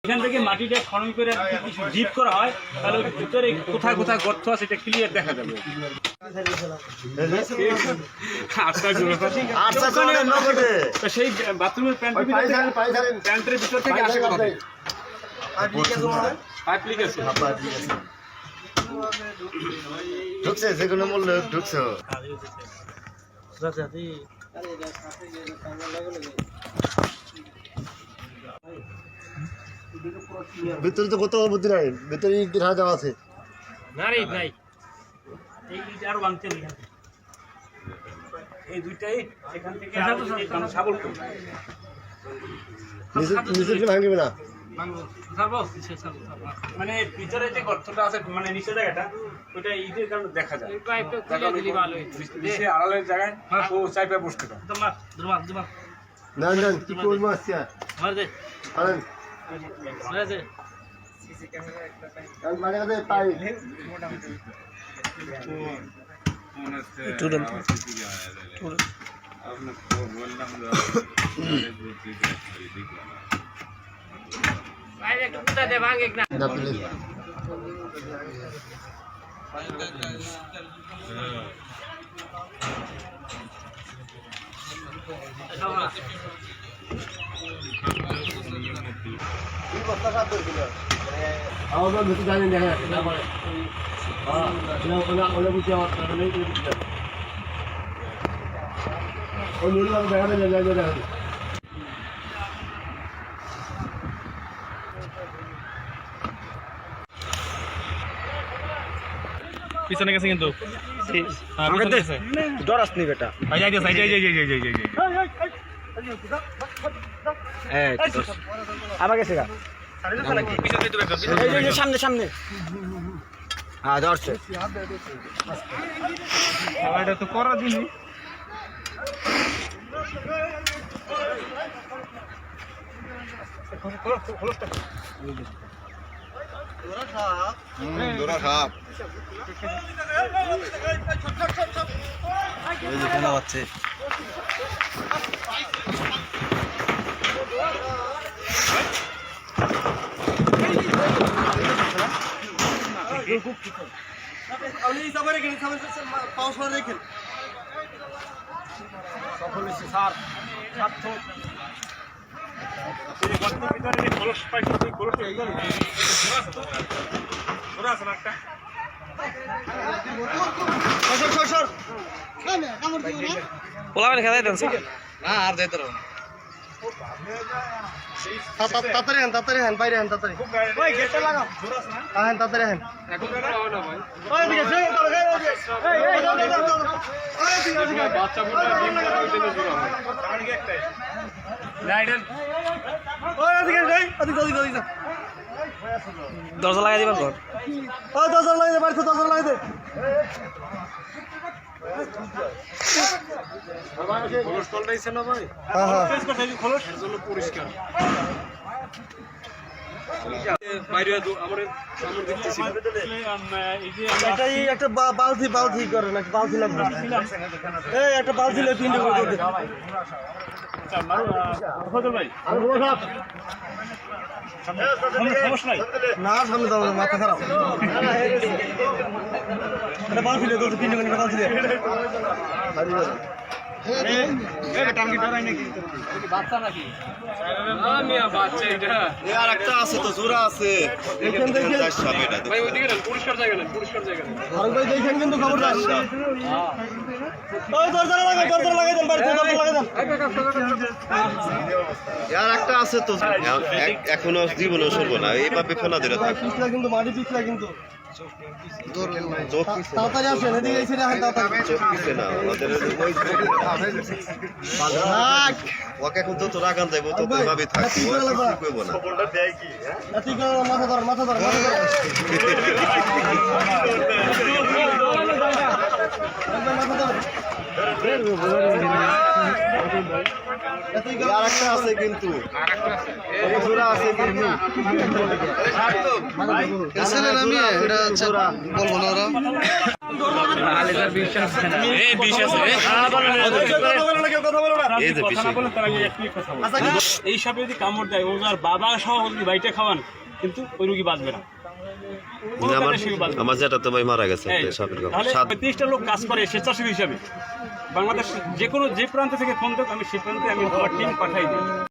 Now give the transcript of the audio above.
এখান থেকে মাটিটা খনন করে কিছু ডিপ করা হয়, তাহলে ভিতরে কোথায় কোথায় গর্ত আছে এটা ক্লিয়ার দেখা যাবে। সেই বাথরুমের প্যান্টের ভিতর থেকে আসে কথা ঢুকছে যেগুলো মূল্য ঢুকছে ভিতরে তো কত বুদ্ধি নাই, ভিতরে ইট দেখা যাওয়া আছে না রে নাই, এই ইট আরো ভাঙতে হবে। এই দুইটাই এখান থেকে সাবল করব, নিচে ভাঙবে না মানে ভিতরে যে গর্তটা আছে মানে নিচে জায়গাটা ওইটা ইটের কারণে দেখা যায়। নিচে আড়ালের জায়গায় ও চাইপে বসতে পারে। না না কি করবো আজকে আরেন মানে কাছে পাই আমাদের ভিতরে জানেন দেখা যাচ্ছে তারপরে ওরা বুঝতে ওই নীল দেখা দেখা পিছনে গেছে কিন্তু ডরাস নি বেটা আবার গেছে গা সামনে সামনে হ্যাঁ ধরছে এটা তো করা দিনি দোরা সাপ এই যে কেন হচ্ছে পোলাবেন খেলাই দেন না আর যাইতে রো তাড়াতাড়ি হেন বাইরে হেন তাড়াতাড়ি ওই গেটটা লাগাও হেন তাড়াতাড়ি হেন এখন পাও না ভাই ওই দিকে সেই তো এই বাচ্চা বুড়া ডিম করে দিলে জোড়া হয় সামনে একটাই রাইডার ওই দিকে যাই ওদিকে দরজা লাগাই দিবার ঘর ওই দরজা লাগাই দে বাড়িতে দরজা লাগাই দে খোলস টলটাইছে না ভাই হ্যাঁ হ্যাঁ খোলস এর জন্য পরিষ্কার বাইরে আমার দেখতেছি এটাই একটা বালতি করে না বালতি লাগবে এই একটা বালতি লে পিন্ডি করে দে আচ্ছা মারু ফজল ভাই আর বড় সাপ সমস্যা নাই না সামনে দাও মাথা খারাপ এটা বালতি লে তো পিন্ডি করে বালতি লে বাচ্চা নাকি না মিয়া বাচ্চা এটা আর একটা আছে তো জোড়া আছে দেখেন দেখেন ভাই ওইদিকে না পরিষ্কার জায়গা না আর ভাই দেখেন কিন্তু খবরদার ওই দরজা লাগাই দেন বাড়িতে দরজা লাগাই দেন আর একটা আছে তো এখনো জীবনে সরবো না এইভাবে ফেলা দিলে থাক পিছলা কিন্তু মাটি পিছলা কিন্তু তাড়াতাড়ি আসেন এদিকে এসে দেখেন তাড়াতাড়ি চোখ পিছে না আমাদের ওকে এখন তো তোরা গান যাইবো তো ভাবে থাকি কইবো না খবরটা দেয় কি হ্যাঁ ঠিক আছে মাথা ধর আরেকটা আছে কিন্তু জোড়া আছে কিন্তু এসেলেন আমি এটা হচ্ছে বলবো না ওরা এই সাপে যদি কামড় দেয় ওর বাবা সহ যদি বাড়িতে খাওয়ান কিন্তু ওই রুগী বাঁচবে না। আমার যেটা তো ভাই মারা গেছে সাপের তাহলে 30টা লোক কাজ করে স্বেচ্ছাসেবী হিসাবে বাংলাদেশ যে কোনো যে প্রান্ত থেকে ফোন দেখ আমি সে প্রান্তে আমি আমার টিম পাঠাই দিই।